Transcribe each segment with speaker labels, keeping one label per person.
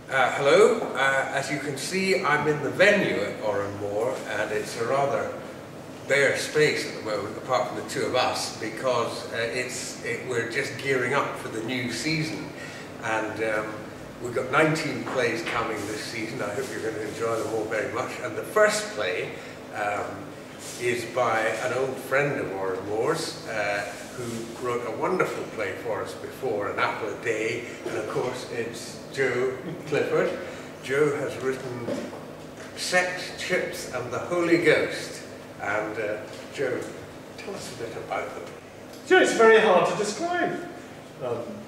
Speaker 1: Hello. As you can see, I'm in the venue at Oranmore, and it's a rather bare space at the moment, apart from the two of us, because we're just gearing up for the new season, and we've got 19 plays coming this season. I hope you're going to enjoy them all very much. And the first play is by an old friend of Oranmore's, who wrote a wonderful play for us before, An Apple a Day, and of course it's Joe Clifford. Joe has written Sex, Chips and the Holy Ghost. And Joe, tell us a bit about them.
Speaker 2: Sure, it's very hard to describe,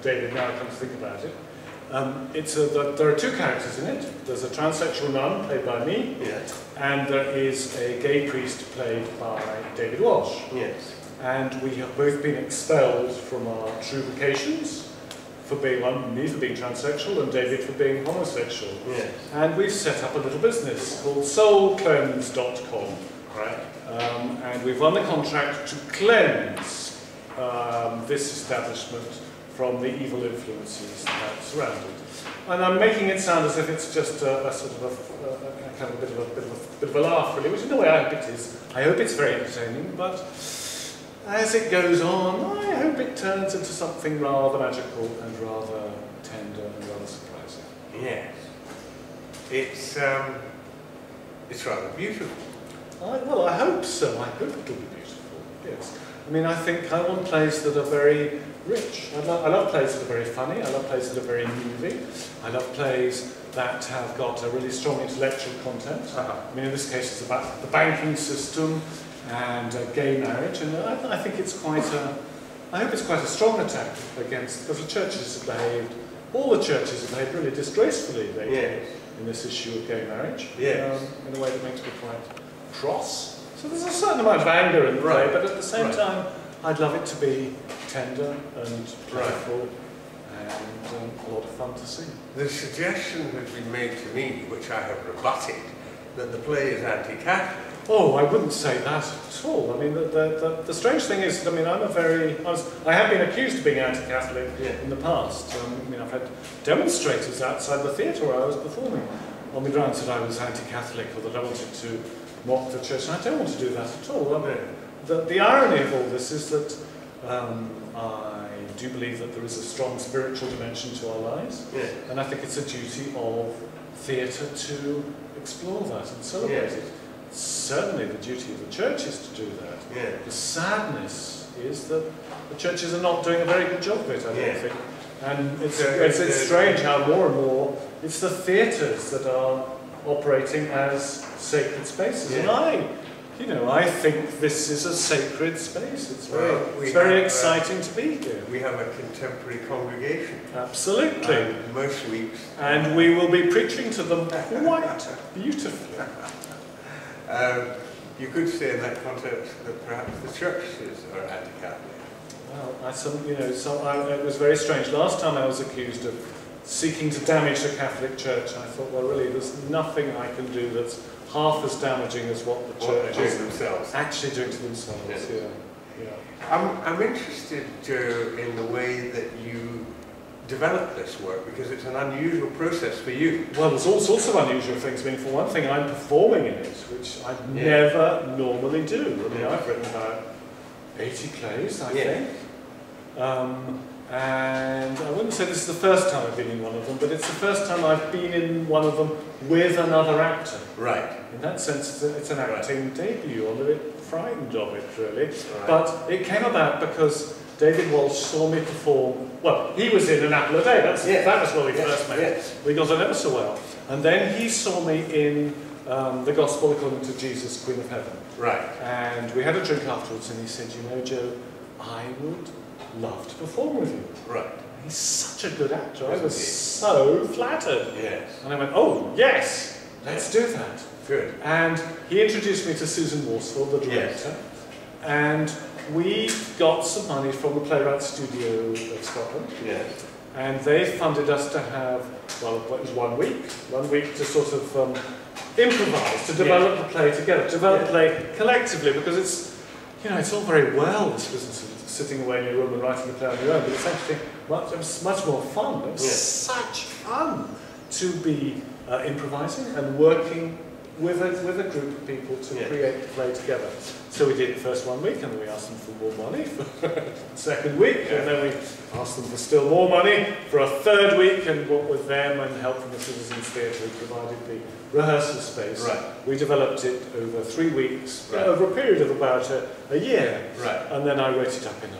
Speaker 2: David, now I come to think about it. There are two characters in it. There's a transsexual nun, played by me,
Speaker 1: Yes.
Speaker 2: and there is a gay priest, played by David Walsh.
Speaker 1: Yes.
Speaker 2: And we have both been expelled from our true vocations, for being me for being transsexual and David for being homosexual.
Speaker 1: Yes.
Speaker 2: And we've set up a little business called soulcleanse.com.
Speaker 1: Right.
Speaker 2: And we've won the contract to cleanse this establishment from the evil influences that surround it. And I'm making it sound as if it's just a sort of a kind of a bit of a laugh, really, which in a way I hope it is. I hope it's very entertaining, but as it goes on, I hope it turns into something rather magical and rather tender and rather surprising.
Speaker 1: Yes. It's rather beautiful.
Speaker 2: Well, I hope so. I hope it'll be beautiful, yes. I mean, I think I want plays that are very rich. I love plays that are very funny. I love plays that are very moving. I love plays that have got a really strong intellectual content. I mean, in this case, it's about the banking system and gay marriage, and I think it's quite I hope it's quite a strong attack against, because the churches have behaved, all the churches have behaved really disgracefully lately in this issue of gay marriage, in a way that makes me quite cross. So there's a certain amount of anger in the play, but at the same time, I'd love it to be tender and playful and a lot of fun to see.
Speaker 1: The suggestion has been made to me, which I have rebutted, that the play is anti-Catholic.
Speaker 2: Oh, I wouldn't say that at all. I mean, the strange thing is, I mean, I have been accused of being anti-Catholic in the past. I mean, I've had demonstrators outside the theatre where I was performing on the grounds that I was anti-Catholic or that I wanted to mock the church, and I don't want to do that at all. I mean, the irony of all this is that I do believe that there is a strong spiritual dimension to our lives, and I think it's a duty of theatre to explore that and celebrate it. Certainly the duty of the churches to do that. The sadness is that the churches are not doing a very good job of it, I don't think. And it's strange how more and more it's the theatres that are operating as sacred spaces. And I think this is a sacred space. It's very exciting to be here.
Speaker 1: We have a contemporary congregation.
Speaker 2: Absolutely.
Speaker 1: Most weeks.
Speaker 2: And we will be preaching to them quite beautifully.
Speaker 1: You could say in that context that perhaps the churches are anti-Catholic.
Speaker 2: Well, it was very strange. Last time I was accused of seeking to damage the Catholic Church, I thought, well, really, there's nothing I can do that's half as damaging as what the church is actually doing to themselves. I'm
Speaker 1: interested, Joe, in the way that you develop this work, because it's an unusual process for you.
Speaker 2: Well, there's all sorts of unusual things. I mean, for one thing, I'm performing in it, which I never normally do. I mean, I've written about 80 plays, I think. And I wouldn't say this is the first time I've been in one of them, but it's the first time I've been in one of them with another actor.
Speaker 1: Right.
Speaker 2: In that sense, it's an acting debut. I'm a bit frightened of it, really. But it came about because David Walsh saw me perform. Well, he was in An Apple a Day. That was where we first met. We got on ever so well. And then he saw me in The Gospel According to Jesus, Queen of Heaven.
Speaker 1: Right.
Speaker 2: And we had a drink afterwards, and he said, "You know, Joe, I would love to perform with you."
Speaker 1: Right.
Speaker 2: He's such a good actor. I was so flattered.
Speaker 1: Yes.
Speaker 2: And I went, "Oh, yes, let's do that."
Speaker 1: Good.
Speaker 2: And he introduced me to Susan Worsfold, the director, and we got some money from the Playwright Studio of Scotland.
Speaker 1: Yes.
Speaker 2: And they funded us to have, well, it was 1 week to sort of improvise, to develop the play together, develop the play collectively, because it's all very well, this business of sitting away in your room and writing the play on your own, but it's actually much more fun. It was such fun to be improvising and working with a group of people to create the play together. So we did it first 1 week, and then we asked them for more money for the second week, and then we asked them for still more money for a third week, and worked with them and help from the Citizens Theatre who provided the rehearsal space.
Speaker 1: Right.
Speaker 2: We developed it over 3 weeks, over a period of about a year, and then I wrote it up in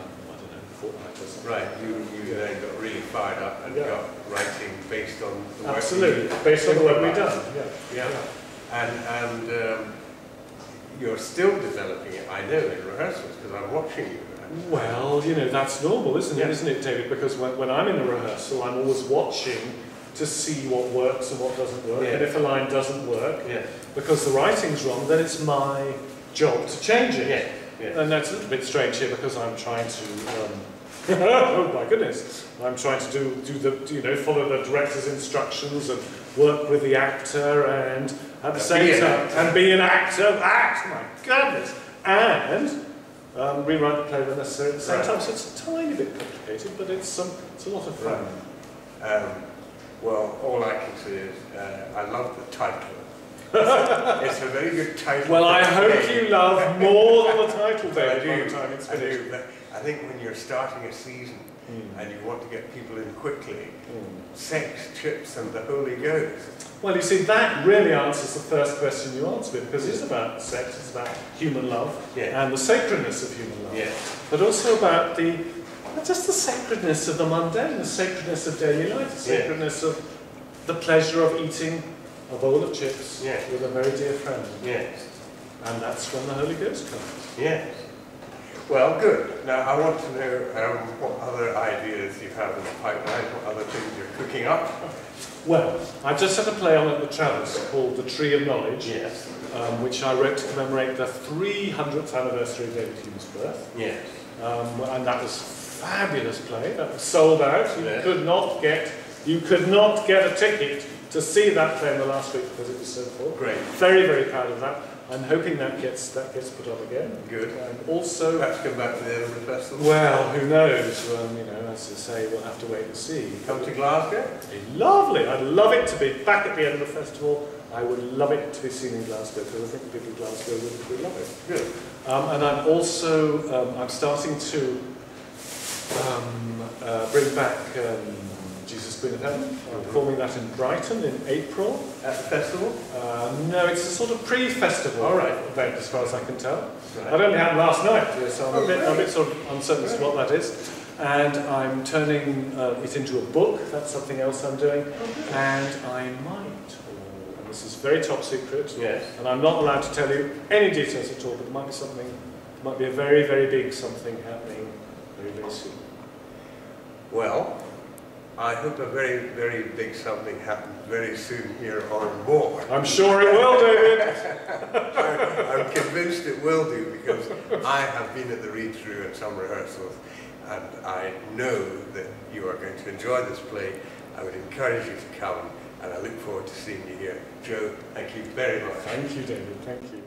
Speaker 2: fortnight or something.
Speaker 1: Right, you then got really fired up and got writing based on the work.
Speaker 2: Absolutely, based on the work we've done.
Speaker 1: Yeah. And you're still developing it, I know, in rehearsals, because I'm watching you.
Speaker 2: Well, you know, that's normal, isn't it, David? Because when I'm in a rehearsal, I'm always watching to see what works and what doesn't work, and if a line doesn't work, because the writing's wrong, then it's my job to change it. And that's a little bit strange here, because I'm trying to, oh my goodness, I'm trying to follow the director's instructions and work with the actor, and at the same time, and be an actor, my goodness, and rewrite the play when necessary at the same time. So it's a tiny bit complicated, but it's a lot of fun.
Speaker 1: Well, all I can say is I love the title. It's a very good title.
Speaker 2: Well, I hope you love more than the title, David.
Speaker 1: I do. I think when you're starting a season and you want to get people in quickly, sex, chips, and the Holy Ghost.
Speaker 2: Well, you see, that really answers the first question you asked me, because it's about sex, it's about human love, and the sacredness of human love, but also about just the sacredness of the mundane, the sacredness of daily life, the sacredness of the pleasure of eating a bowl of chips with a very dear friend. And that's when the Holy Ghost comes.
Speaker 1: Well, good. Now, I want to know what other ideas you have in the pipeline, what other things you're cooking up.
Speaker 2: Well, I've just had a play on at the Chalice called The Tree of Knowledge, which I wrote to commemorate the 300th anniversary of David Hume's birth. And that was a fabulous play. That was sold out. You could not get a ticket to see that play in the last week because it was so full.
Speaker 1: Great.
Speaker 2: Very, very proud of that. I'm hoping that gets put on again.
Speaker 1: Good.
Speaker 2: And also,
Speaker 1: perhaps come back to the Edinburgh Festival.
Speaker 2: Well, who knows? As I say, we'll have to wait and see.
Speaker 1: Come to Glasgow?
Speaker 2: Lovely. I'd love it to be back at the Edinburgh Festival. I would love it to be seen in Glasgow, because I think the people of Glasgow would love it.
Speaker 1: Good.
Speaker 2: And I'm also I'm starting to bring back Jesus, Queen of Heaven. I'm performing that in Brighton in April.
Speaker 1: At the festival?
Speaker 2: No, it's a sort of pre-festival event, as far as I can tell.
Speaker 1: Right.
Speaker 2: That only happened last night, so I'm a bit sort of uncertain as to what that is. And I'm turning it into a book. That's something else I'm doing. And I might, and this is very top secret, and I'm not allowed to tell you any details at all, but there might be something, might be a very, very big something happening very, very soon.
Speaker 1: Well, I hope a very, very big something happens very soon here on More.
Speaker 2: I'm sure it will, David.
Speaker 1: I'm convinced it will do, because I have been at the read-through at some rehearsals, and I know that you are going to enjoy this play. I would encourage you to come, and I look forward to seeing you here. Joe, thank you very much.
Speaker 2: Thank you, David. Thank you.